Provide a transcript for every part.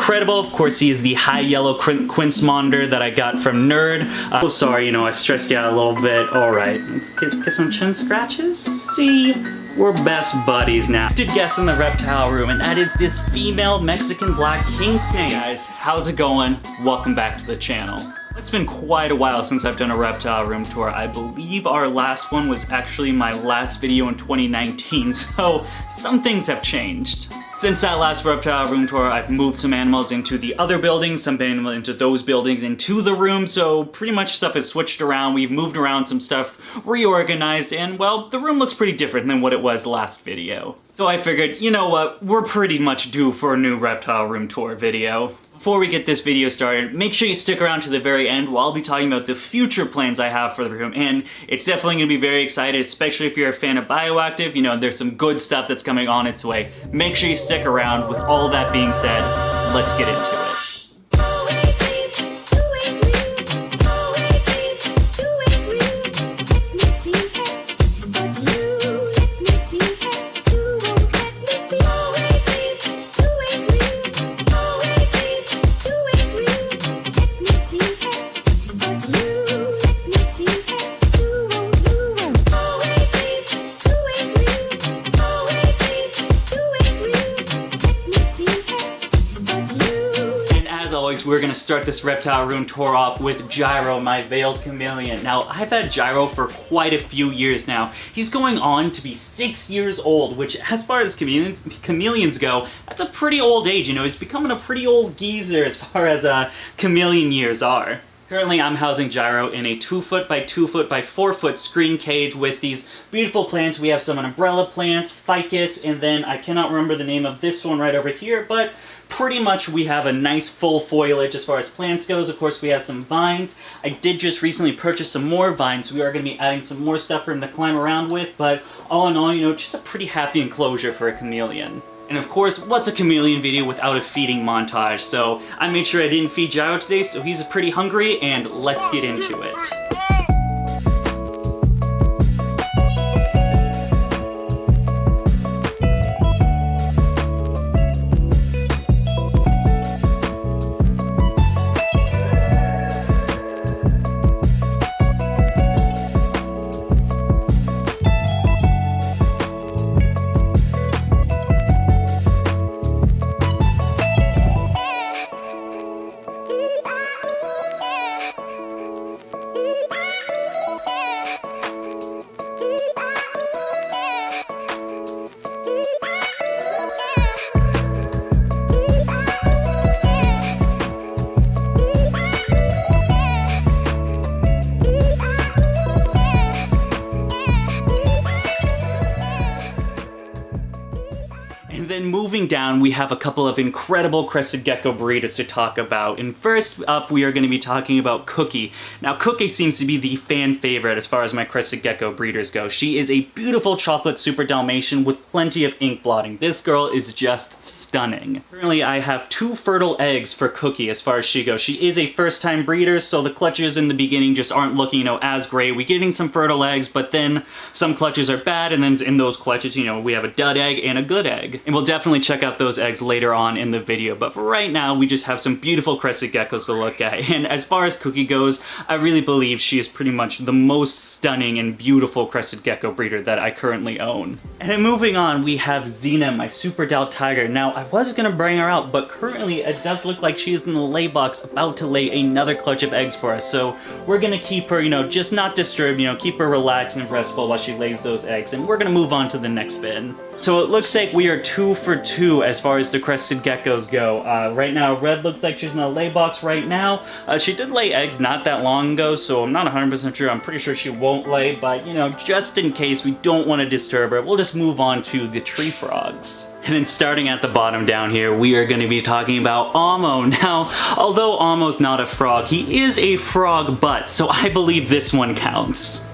incredible. Of course, he is the high yellow Quints Monitor that I got from Nerd. Oh, sorry, you know, I stressed you out a little bit. All right, let's get some chin scratches. See, we're best buddies now. Did guess in the reptile room, and that is this female Mexican black king snake. Guys, how's it going? Welcome back to the channel. It's been quite a while since I've done a reptile room tour. I believe our last one was actually my last video in 2019, so some things have changed. Since that last reptile room tour, I've moved some animals into the other buildings, some animals into those buildings, into the room, so pretty much stuff has switched around. We've moved around some stuff, reorganized, and well, the room looks pretty different than what it was last video. So I figured, you know what, we're pretty much due for a new reptile room tour video. Before we get this video started, make sure you stick around to the very end where I'll be talking about the future plans I have for the room, and it's definitely going to be very exciting, especially if you're a fan of Bioactive. You know, there's some good stuff that's coming on its way. Make sure you stick around. With all that being said, let's get into it. We're gonna start this reptile room tour off with Gyro, my veiled chameleon. Now, I've had Gyro for quite a few years now. He's going on to be 6 years old, which as far as chameleons go, that's a pretty old age. You know, he's becoming a pretty old geezer as far as chameleon years are. Currently, I'm housing Gyro in a 2 foot by 2 foot by 4 foot screen cage with these beautiful plants. We have some umbrella plants, ficus, and then I cannot remember the name of this one right over here, but pretty much we have a nice full foliage as far as plants goes. Of course, we have some vines. I did just recently purchase some more vines. We are going to be adding some more stuff for him to climb around with, but all in all, you know, just a pretty happy enclosure for a chameleon. And of course, what's a chameleon video without a feeding montage? So I made sure I didn't feed Gyro today, so he's pretty hungry, and let's get into it. Then moving down, we have a couple of incredible Crested Gecko breeders to talk about. And first up, we are going to be talking about Cookie. Now, Cookie seems to be the fan favorite as far as my Crested Gecko breeders go. She is a beautiful chocolate super Dalmatian with plenty of ink blotting. This girl is just stunning. Currently, I have 2 fertile eggs for Cookie as far as she goes. She is a first-time breeder, so the clutches in the beginning just aren't looking, you know, as great. We're getting some fertile eggs, but then some clutches are bad, and then in those clutches, you know, we have a dud egg and a good egg. And we'll definitely check out those eggs later on in the video, but for right now, we just have some beautiful Crested Geckos to look at. And as far as Cookie goes, I really believe she is pretty much the most stunning and beautiful Crested Gecko breeder that I currently own. And then moving on, we have Xena, my Super Dal Tiger. Now, I was gonna bring her out, but currently it does look like she is in the lay box about to lay another clutch of eggs for us, so we're gonna keep her, you know, just not disturbed, you know, keep her relaxed and restful while she lays those eggs, and we're gonna move on to the next bin. So it looks like we are 2 for 2 as far as the Crested Geckos go. Right now, Red looks like she's in the lay box right now. She did lay eggs not that long ago, so I'm not 100% sure. I'm pretty sure she won't lay, but, you know, just in case we don't want to disturb her, we'll just move on to the tree frogs. And then starting at the bottom down here, we are going to be talking about Amo. Now, although Amo's not a frog, he is a frog butt, so I believe this one counts.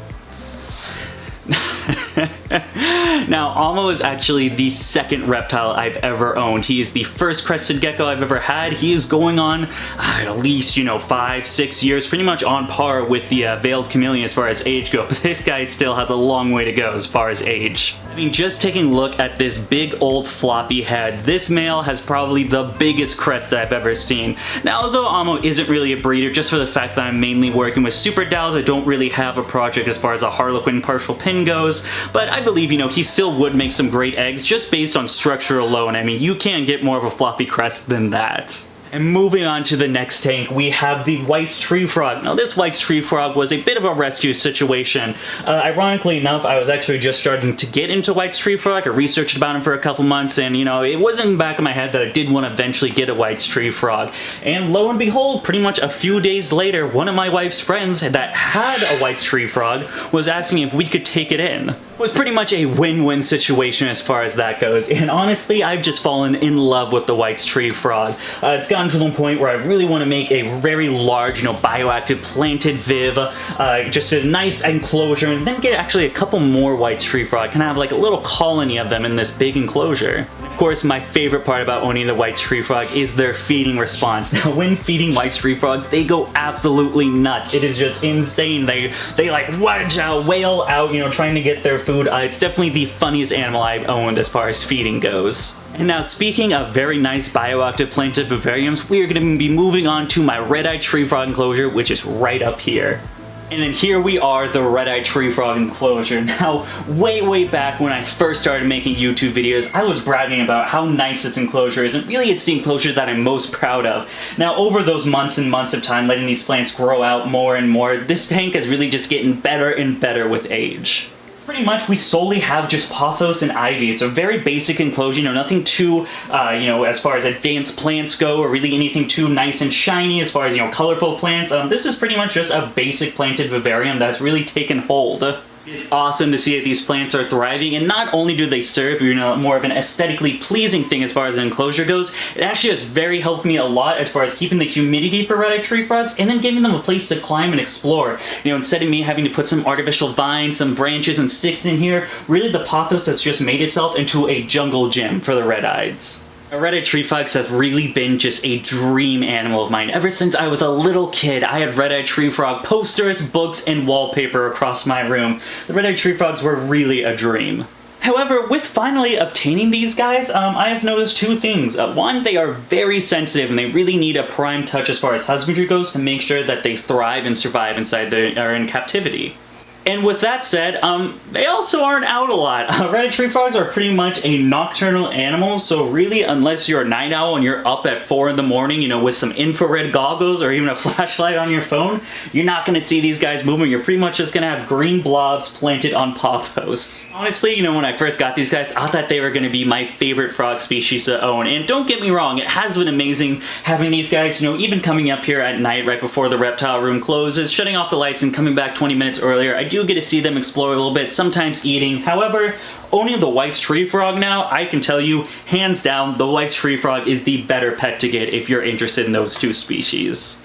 Now, Amo is actually the second reptile I've ever owned. He is the first crested gecko I've ever had. He is going on at least, 5-6 years, pretty much on par with the veiled chameleon as far as age go, but this guy still has a long way to go as far as age. I mean, just taking a look at this big old floppy head, this male has probably the biggest crest that I've ever seen. Now, although Amo isn't really a breeder, just for the fact that I'm mainly working with super dowels, I don't really have a project as far as a Harlequin partial pin goes, but I believe, he still would make some great eggs just based on structure alone. I mean, you can't get more of a floppy crest than that. And moving on to the next tank, we have the White's tree frog. Now, this White's tree frog was a bit of a rescue situation. Ironically enough, I was actually just starting to get into White's tree frog. I researched about him for a couple months, and it was in the back of my head that I did want to eventually get a White's tree frog. And lo and behold, pretty much a few days later, one of my wife's friends that had a White's tree frog was asking if we could take it in. It was pretty much a win-win situation as far as that goes, and honestly, I've just fallen in love with the White's tree frog. It's gotten to the point where I really want to make a very large, bioactive planted viv, just a nice enclosure, and then get actually a couple more White's tree frog, kind of have like a little colony of them in this big enclosure. Of course, my favorite part about owning the White's tree frog is their feeding response. Now, when feeding White's tree frogs, they go absolutely nuts. It is just insane. They like wedge out, wail out, trying to get their food. It's definitely the funniest animal I've owned as far as feeding goes. And now, speaking of very nice bioactive planted vivariums, we are going to be moving on to my red-eyed tree frog enclosure, which is right up here. And then here we are, the red-eyed tree frog enclosure. Now, way back when I first started making YouTube videos, I was bragging about how nice this enclosure is, and really it's the enclosure that I'm most proud of. Now, over those months and months of time letting these plants grow out more and more, this tank is really just getting better and better with age. Pretty much we solely have just pothos and ivy. It's a very basic enclosure, nothing too, as far as advanced plants go, or really anything too nice and shiny as far as, colorful plants. This is pretty much just a basic planted vivarium that's really taken hold. It's awesome to see that these plants are thriving, and not only do they serve, more of an aesthetically pleasing thing as far as the enclosure goes, it actually has very helped me a lot as far as keeping the humidity for red-eyed tree frogs, and then giving them a place to climb and explore. Instead of me having to put some artificial vines, some branches and sticks in here, really the pothos has just made itself into a jungle gym for the red-eyeds. Red-eyed tree frogs have really been just a dream animal of mine. Ever since I was a little kid, I had red-eyed tree frog posters, books, and wallpaper across my room. The red-eyed tree frogs were really a dream. However, with finally obtaining these guys, I have noticed two things. One, they are very sensitive and they really need a prime touch as far as husbandry goes to make sure that they thrive and survive inside or in captivity. And with that said, they also aren't out a lot. Red-eyed tree frogs are pretty much a nocturnal animal, so really, unless you're a night owl and you're up at 4 in the morning, with some infrared goggles or even a flashlight on your phone, you're not going to see these guys moving. You're pretty much just going to have green blobs planted on pothos. Honestly, when I first got these guys, I thought they were going to be my favorite frog species to own. And don't get me wrong, it has been amazing having these guys, even coming up here at night right before the reptile room closes, shutting off the lights and coming back 20 minutes earlier. I do get to see them explore a little bit, sometimes eating. However, owning the White's tree frog now, I can tell you, hands down, the White's tree frog is the better pet to get if you're interested in those two species.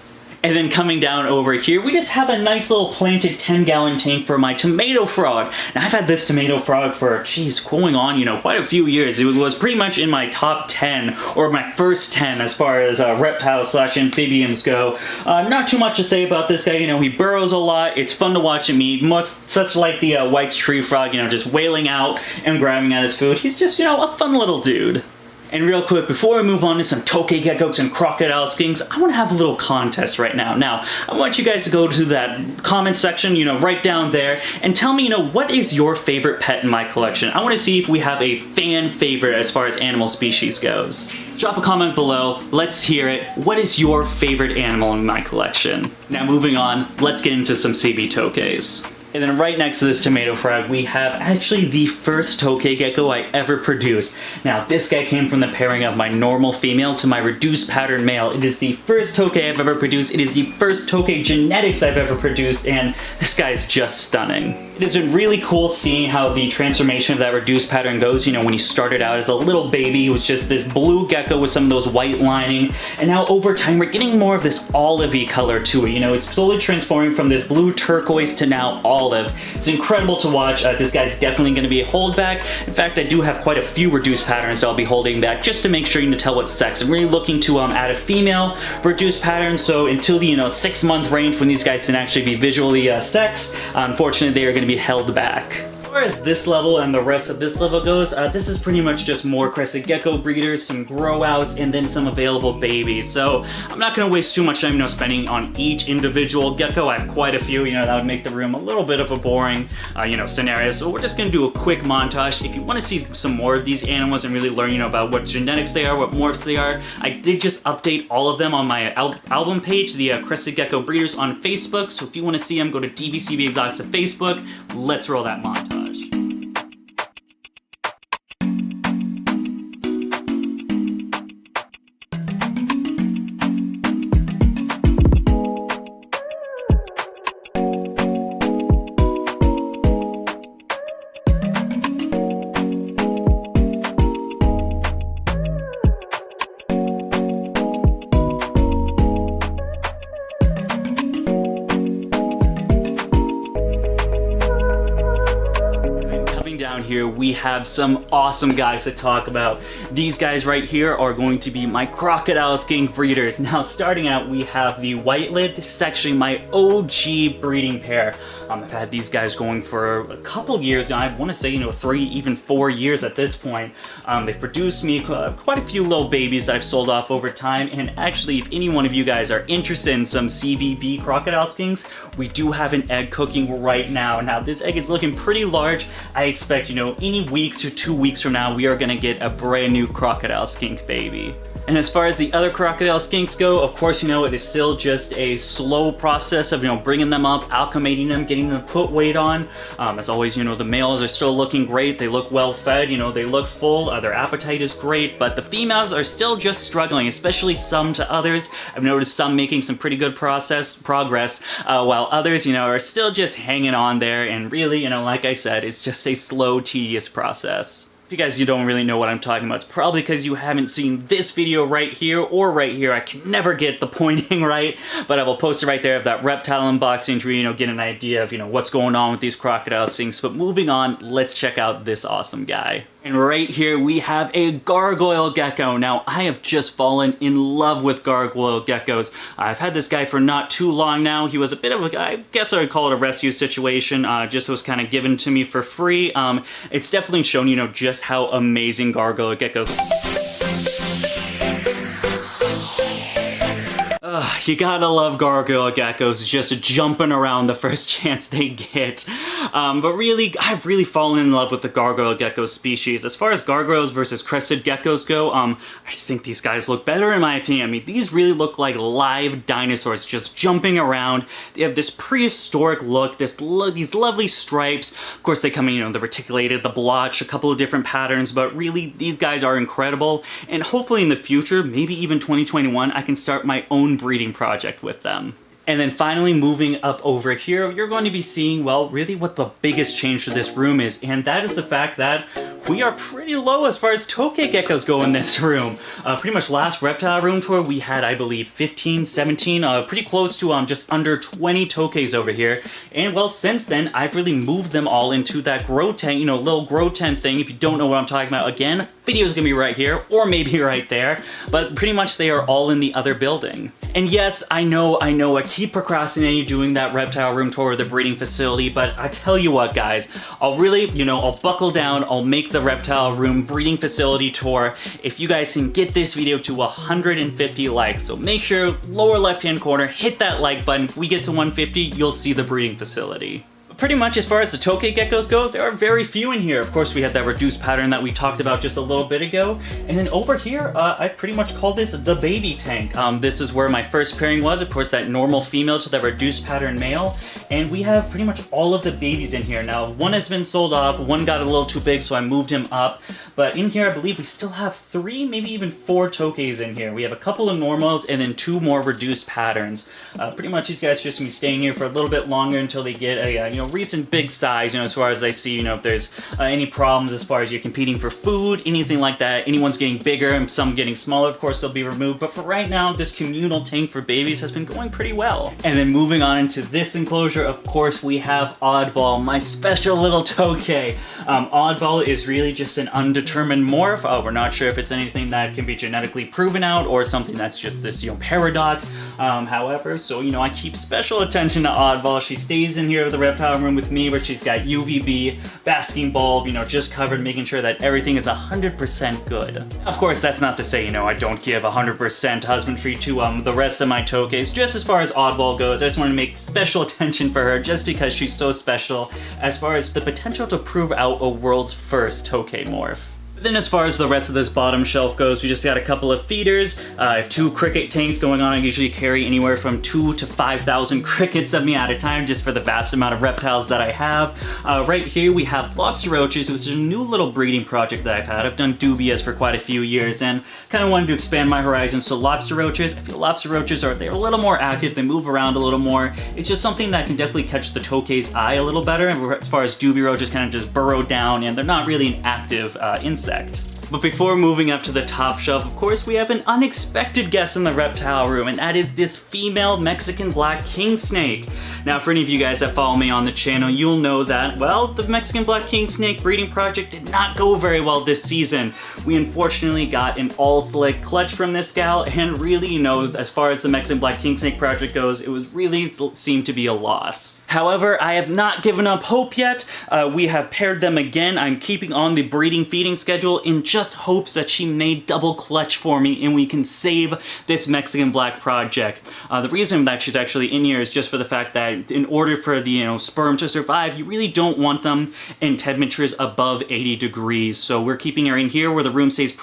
And then coming down over here, we just have a nice little planted 10-gallon tank for my tomato frog. Now, I've had this tomato frog for, going on, quite a few years. It was pretty much in my top 10, or my first 10 as far as reptiles/amphibians go. Not too much to say about this guy. He burrows a lot. It's fun to watch him eat, such like the White's tree frog, just wailing out and grabbing at his food. He's just, a fun little dude. And real quick, before we move on to some Tokay Geckos and crocodile skinks, I want to have a little contest right now. Now, I want you guys to go to that comment section, right down there, and tell me, what is your favorite pet in my collection? I want to see if we have a fan favorite as far as animal species goes. Drop a comment below, let's hear it. What is your favorite animal in my collection? Now moving on, let's get into some CB Tokays. And then right next to this tomato frog, we have actually the first Tokay Gecko I ever produced. Now, this guy came from the pairing of my normal female to my reduced pattern male. It is the first Tokay I've ever produced. It is the first Tokay genetics I've ever produced, and this guy is just stunning. It has been really cool seeing how the transformation of that reduced pattern goes. You know, when he started out as a little baby, he was just this blue gecko with some of those white lining, and now over time we're getting more of this olivey color to it. You know, it's slowly transforming from this blue turquoise to now olive. It's incredible to watch. This guy's definitely going to be a holdback. In fact, I do have quite a few reduced patterns I'll be holding back just to make sure you can tell what sex. I'm really looking to add a female reduced pattern, so until the 6-month range when these guys can actually be visually sexed, unfortunately they are going to be held back. As far as this level and the rest of this level goes, this is pretty much just more Crested Gecko breeders, some grow outs, and then some available babies. So I'm not going to waste too much time, spending on each individual gecko. I have quite a few, that would make the room a little bit of a boring, scenario. So we're just going to do a quick montage. If you want to see some more of these animals and really learn, about what genetics they are, what morphs they are, I did just update all of them on my album page, the Crested Gecko breeders on Facebook. So if you want to see them, go to DVCB Exotics on Facebook. Let's roll that montage. Here we have some awesome guys to talk about. These guys right here are going to be my crocodile skink breeders. Now starting out, we have the white lid. This is actually my OG breeding pair. I've had these guys going for a couple years now. I want to say 3, even 4 years at this point. They've produced me quite a few little babies that I've sold off over time, and actually if any one of you guys are interested in some CVB crocodile skinks, we do have an egg cooking right now. Now this egg is looking pretty large. I expect any week to 2 weeks from now, we are gonna get a brand new crocodile skink baby. And as far as the other crocodile skinks go, of course, it is still just a slow process of, bringing them up, acclimating them, getting them put weight on. As always, the males are still looking great. They look well fed, they look full. Their appetite is great, but the females are still just struggling, especially some to others. I've noticed some making some pretty good progress, while others, are still just hanging on there. And really, like I said, it's just a slow, tedious process. If you guys don't really know what I'm talking about, it's probably because you haven't seen this video right here or right here. I can never get the pointing right, but I will post it right there of that reptile unboxing to, get an idea of, what's going on with these crocodile skinks. But moving on, let's check out this awesome guy. And right here we have a gargoyle gecko. Now I have just fallen in love with gargoyle geckos. I've had this guy for not too long now. He was a bit of a, I guess I would call it a rescue situation. Just was kind of given to me for free. It's definitely shown, just how amazing gargoyle geckos. You gotta love gargoyle geckos just jumping around the first chance they get. But really, I've really fallen in love with the gargoyle gecko species. As far as gargoyles versus crested geckos go, I just think these guys look better in my opinion. I mean, these really look like live dinosaurs just jumping around. They have this prehistoric look, these lovely stripes. Of course, they come in, the reticulated, the blotch, a couple of different patterns, but really, these guys are incredible. And hopefully in the future, maybe even 2021, I can start my own breeding project with them. And then finally, moving up over here, you're going to be seeing, well, really what the biggest change to this room is, and that is the fact that we are pretty low as far as Tokay Geckos go in this room. Pretty much last reptile room tour, we had, I believe, 15, 17, pretty close to just under 20 Tokays over here. And well, since then, I've really moved them all into that grow tent, little grow tent thing. If you don't know what I'm talking about, again, video is gonna be right here, or maybe right there, but pretty much they are all in the other building. And yes, I know, I keep procrastinating doing that reptile room tour of the breeding facility, but I tell you what, guys, I'll really, I'll buckle down, I'll make the reptile room breeding facility tour if you guys can get this video to 150 likes. So make sure, lower left-hand corner, hit that like button. If we get to 150, you'll see the breeding facility. Pretty much as far as the Tokay Geckos go, there are very few in here. Of course, we had that reduced pattern that we talked about just a little bit ago. And then over here, I pretty much call this the baby tank. This is where my first pairing was. Of course, that normal female to that reduced pattern male. And we have pretty much all of the babies in here. Now, one has been sold off, one got a little too big, so I moved him up. But in here, I believe we still have 3, maybe even 4 Tokays in here. We have a couple of normals and then 2 more reduced patterns. Pretty much these guys are just gonna be staying here for a little bit longer until they get a recent big size, as far as I see, if there's any problems as far as you're competing for food, anything like that, anyone's getting bigger and some getting smaller, of course they'll be removed. But for right now, this communal tank for babies has been going pretty well. And then moving on into this enclosure, of course, we have Oddball, my special little Tokay. Oddball is really just an undetermined morph. We're not sure if it's anything that can be genetically proven out or something that's just this, paradox. However, so, I keep special attention to Oddball. She stays in here with the reptile room with me, where she's got UVB, basking bulb, just covered, making sure that everything is 100% good. Of course, that's not to say, I don't give 100% husbandry to the rest of my Tokays. Just as far as Oddball goes, I just want to make special attention for her just because she's so special as far as the potential to prove out a world's first Tokay morph. Then as far as the rest of this bottom shelf goes, we just got a couple of feeders. I have 2 cricket tanks going on. I usually carry anywhere from 2,000 to 5,000 crickets of me at a time, just for the vast amount of reptiles that I have. Right here we have Lobster Roaches, which is a new little breeding project that I've had. I've done dubias for quite a few years and kind of wanted to expand my horizons. So Lobster Roaches, I feel Lobster Roaches they're a little more active, they move around a little more. It's just something that can definitely catch the Tokay's eye a little better, as far as Doobie Roaches kind of just burrow down and they're not really an active insect. But before moving up to the top shelf, of course, we have an unexpected guest in the reptile room, and that is this female Mexican black king snake. Now, for any of you guys that follow me on the channel, you'll know that, well, the Mexican black king snake breeding project did not go very well this season. We unfortunately got an all-select clutch from this gal, and really, as far as the Mexican black king snake project goes, it seemed to be a loss. However, I have not given up hope yet. We have paired them again. I'm keeping on the breeding feeding schedule in just hopes that she may double clutch for me and we can save this Mexican black project. The reason that she's actually in here is just for the fact that in order for the sperm to survive, you really don't want them in temperatures above 80 degrees. So we're keeping her in here where the room stays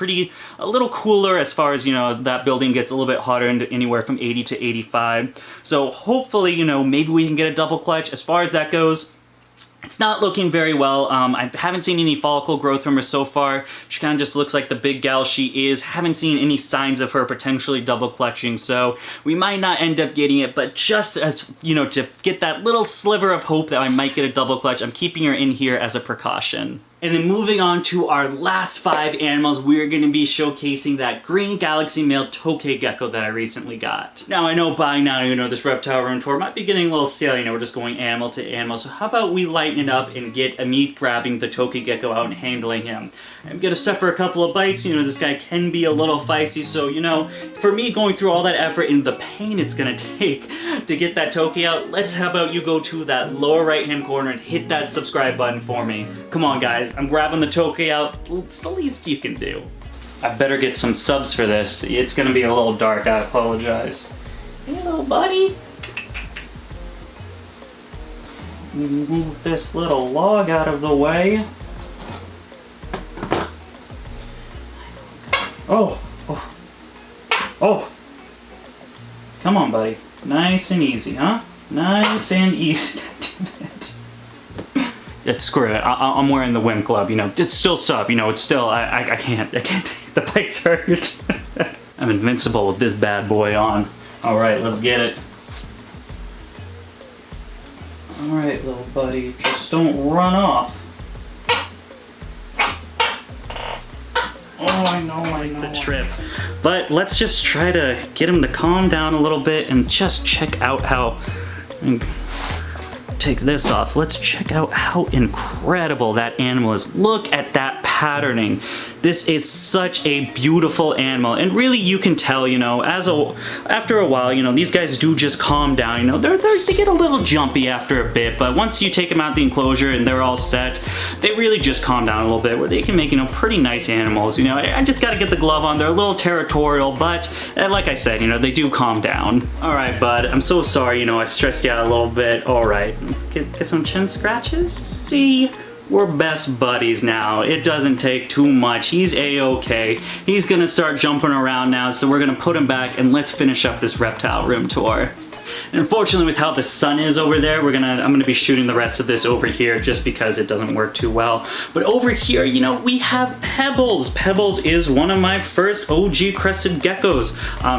a little cooler as far as that building gets a little bit hotter into anywhere from 80 to 85. So hopefully maybe we can get a double clutch. As far as that goes, it's not looking very well. I haven't seen any follicle growth from her so far. She kind of just looks like the big gal she is. Haven't seen any signs of her potentially double clutching, so we might not end up getting it, but just as, to get that little sliver of hope that I might get a double clutch, I'm keeping her in here as a precaution. And then moving on to our last 5 animals, we're going to be showcasing that green galaxy male Tokay Gecko that I recently got. Now, I know by now, this reptile room tour might be getting a little stale, we're just going animal to animal, so how about we lighten it up and get me grabbing the Tokay Gecko out and handling him. I'm going to suffer a couple of bites, this guy can be a little feisty, so, for me going through all that effort and the pain it's going to take to get that Tokay out, how about you go to that lower right hand corner and hit that subscribe button for me. Come on guys, I'm grabbing the Tokay out, it's the least you can do. I better get some subs for this, it's going to be a little dark, I apologize. Hey little buddy. Move this little log out of the way. Oh! Come on, buddy. Nice and easy, huh? Nice and easy. Screw it. I'm wearing the Wim Club, It's still sub, it's still, I can't. The bites hurt. I'm invincible with this bad boy on. Alright, let's get it. Alright, little buddy. Just don't run off. Oh, I know. The trip. But let's just try to get him to calm down a little bit and just check out how... Take this off. Let's check out how incredible that animal is. Look at that patterning. This is such a beautiful animal, and really you can tell, after a while, these guys do just calm down. They get a little jumpy after a bit, but once you take them out the enclosure and they're all set, they really just calm down a little bit, where they can make, pretty nice animals. I just gotta get the glove on. They're a little territorial, but like I said, they do calm down. All right, bud. I'm so sorry. I stressed you out a little bit. All right. Get some chin scratches? See? We're best buddies now. It doesn't take too much. He's a-okay. He's gonna start jumping around now, so we're gonna put him back and let's finish up this reptile room tour. And unfortunately, with how the sun is over there, I'm gonna be shooting the rest of this over here just because it doesn't work too well. But over here, you know, we have Pebbles. Pebbles is one of my first OG Crested Geckos.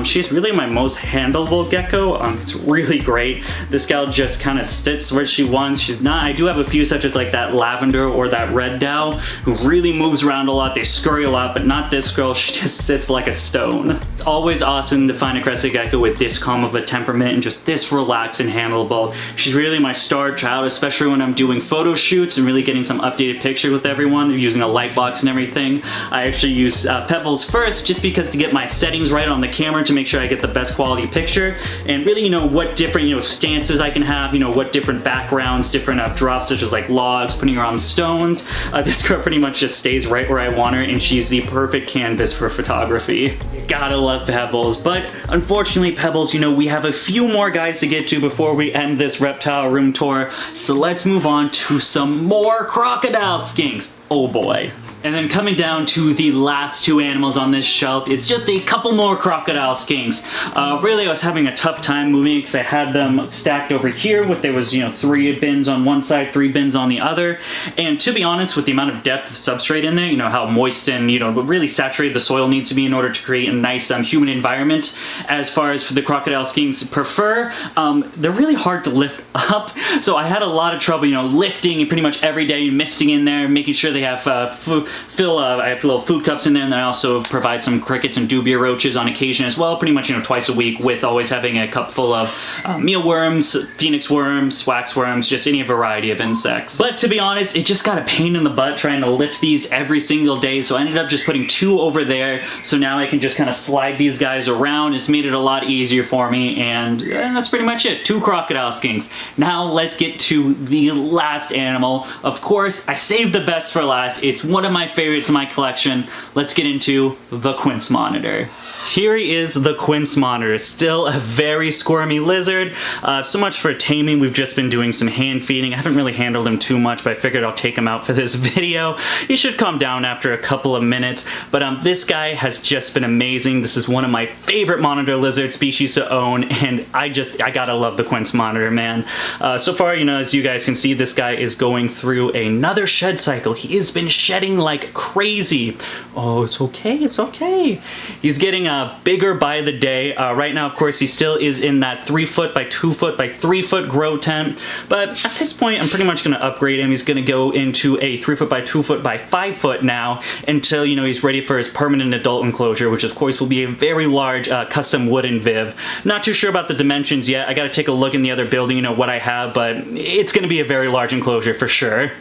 She's really my most handleable gecko. It's really great. This gal just kind of sits where she wants. I do have a few such as like that lavender or that red dow who really moves around a lot. They scurry a lot, but not this girl. She just sits like a stone. It's always awesome to find a Crested Gecko with this calm of a temperament and just this relaxed and handleable. She's really my star child, especially when I'm doing photo shoots and really getting some updated pictures with everyone, using a light box and everything. I actually use Pebbles first just because to get my settings right on the camera to make sure I get the best quality picture, and really, you know, what different, you know, stances I can have, you know, what different backgrounds, different drops such as like logs, putting her on stones. This girl pretty much just stays right where I want her, and she's the perfect canvas for photography. Gotta love Pebbles, but unfortunately Pebbles, you know, we have a few more guys to get to before we end this reptile room tour, so let's move on to some more crocodile skinks. Oh boy. And then coming down to the last two animals on this shelf is just a couple more crocodile skinks. Really, I was having a tough time moving because I had them stacked over here with, there was, you know, 3 bins on one side, 3 bins on the other. And to be honest, with the amount of depth of substrate in there, you know, how moist and, you know, really saturated the soil needs to be in order to create a nice humid environment. As far as for the crocodile skinks prefer, they're really hard to lift up. So I had a lot of trouble, you know, lifting pretty much every day, misting in there, making sure they have I have little food cups in there, and then I also provide some crickets and dubia roaches on occasion as well, pretty much, you know, twice a week, with always having a cup full of mealworms, phoenix worms, waxworms, just any variety of insects. But to be honest, it just got a pain in the butt trying to lift these every single day, so I ended up just putting 2 over there, so now I can just kind of slide these guys around. It's made it a lot easier for me, and that's pretty much it. 2 crocodile skinks. Now let's get to the last animal. Of course, I saved the best for last. It's one of my favorites in my collection. Let's get into the Quints Monitor. Here he is, the Quints Monitor. Still a very squirmy lizard. So much for taming. We've just been doing some hand feeding. I haven't really handled him too much, but I figured I'll take him out for this video. He should calm down after a couple of minutes, but this guy has just been amazing. This is one of my favorite monitor lizard species to own, and I gotta love the Quints Monitor, man. So far, you know, as you guys can see, this guy is going through another shed cycle. He has been shedding like crazy. Oh, it's okay, it's okay. He's getting bigger by the day. Right now, of course, he still is in that 3 foot by 2 foot by 3 foot grow tent, but at this point, I'm pretty much gonna upgrade him. He's gonna go into a 3 foot by 2 foot by 5 foot now until, you know, he's ready for his permanent adult enclosure, which of course will be a very large custom wooden viv. Not too sure about the dimensions yet. I gotta take a look in the other building, you know, what I have, but it's gonna be a very large enclosure for sure.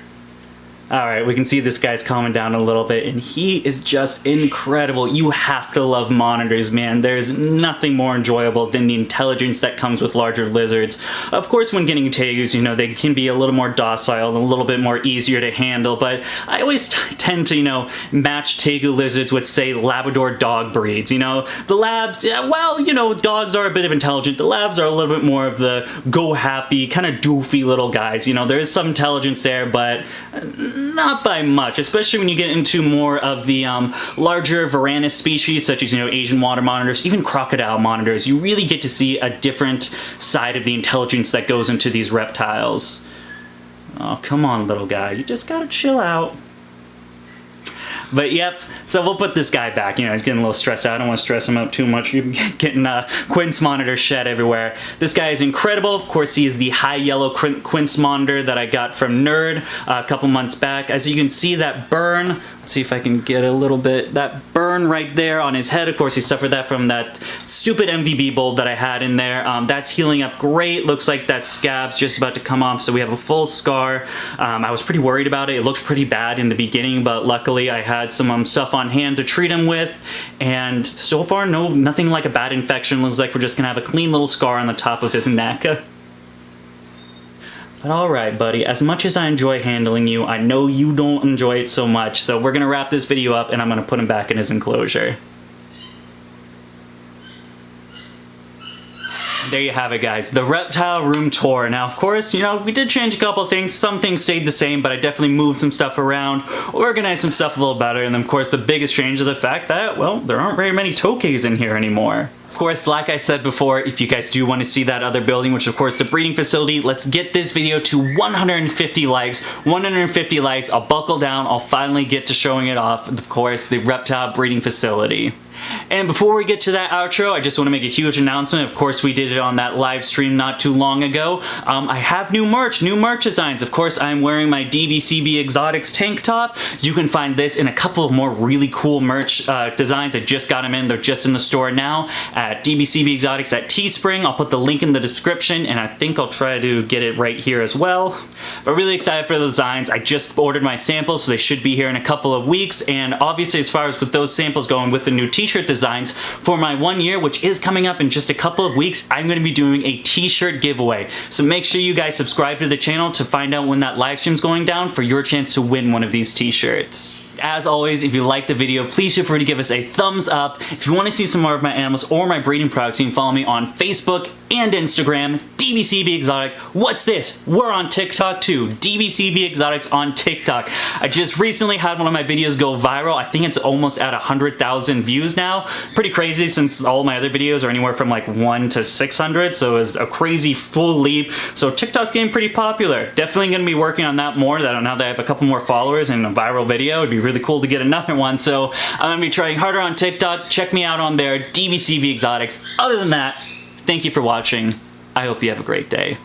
Alright, we can see this guy's calming down a little bit, and he is just incredible. You have to love monitors, man. There's nothing more enjoyable than the intelligence that comes with larger lizards. Of course, when getting tegus, you know, they can be a little more docile and a little bit more easier to handle, but I always tend to, you know, match tegu lizards with, say, Labrador dog breeds. You know, the labs, yeah, well, you know, dogs are a bit of intelligent. The labs are a little bit more of the go-happy, kind of doofy little guys. You know, there is some intelligence there, but not by much, especially when you get into more of the larger Varanus species, such as, you know, Asian water monitors, even crocodile monitors. You really get to see a different side of the intelligence that goes into these reptiles. Oh, come on, little guy. You just gotta chill out. But yep, so we'll put this guy back. You know, he's getting a little stressed out. I don't want to stress him up too much. You're getting Quints Monitor shed everywhere. This guy is incredible. Of course, he is the high yellow Quints Monitor that I got from Nerd a couple months back. As you can see, that burn, let's see if I can get a little bit, that burn right there on his head. Of course, he suffered that from that stupid MVB bulb that I had in there. That's healing up great. Looks like that scab's just about to come off, so we have a full scar. I was pretty worried about it. It looked pretty bad in the beginning, but luckily I had some stuff on hand to treat him with, and so far nothing like a bad infection. Looks like we're just gonna have a clean little scar on the top of his neck. But alright, buddy, as much as I enjoy handling you, I know you don't enjoy it so much, so we're gonna wrap this video up and I'm gonna put him back in his enclosure. There you have it, guys, the reptile room tour. Now, of course, you know, we did change a couple things. Some things stayed the same, but I definitely moved some stuff around, organized some stuff a little better, and then, of course, the biggest change is the fact that, well, there aren't very many Tokays in here anymore. Of course, like I said before, if you guys do want to see that other building, which of course the breeding facility, let's get this video to 150 likes. 150 likes, I'll buckle down, I'll finally get to showing it off, of course, the reptile breeding facility. And before we get to that outro, I just want to make a huge announcement. Of course, we did it on that live stream not too long ago. I have new merch designs. Of course, I'm wearing my DBCB Exotics tank top. You can find this in a couple of more really cool merch designs. I just got them in. They're just in the store now at DBCB Exotics at Teespring. I'll put the link in the description, and I think I'll try to get it right here as well. But really excited for those designs. I just ordered my samples, so they should be here in a couple of weeks. And obviously, as far as with those samples going with the new t-shirt designs, for my 1 year, which is coming up in just a couple of weeks, I'm going to be doing a t-shirt giveaway. So make sure you guys subscribe to the channel to find out when that live stream's going down for your chance to win one of these t-shirts. As always, if you liked the video, please feel free to give us a thumbs up. If you want to see some more of my animals or my breeding products, you can follow me on Facebook and Instagram, DBCB Exotic. What's this? We're on TikTok too, DBCB Exotics on TikTok. I just recently had one of my videos go viral. I think it's almost at 100,000 views now. Pretty crazy since all my other videos are anywhere from like 1 to 600, so it was a crazy full leap. So TikTok's getting pretty popular. Definitely going to be working on that more now that I have a couple more followers and a viral video. It'd be really cool to get another one, so I'm going to be trying harder on TikTok. Check me out on there, DBCB Exotics. Other than that, thank you for watching. I hope you have a great day.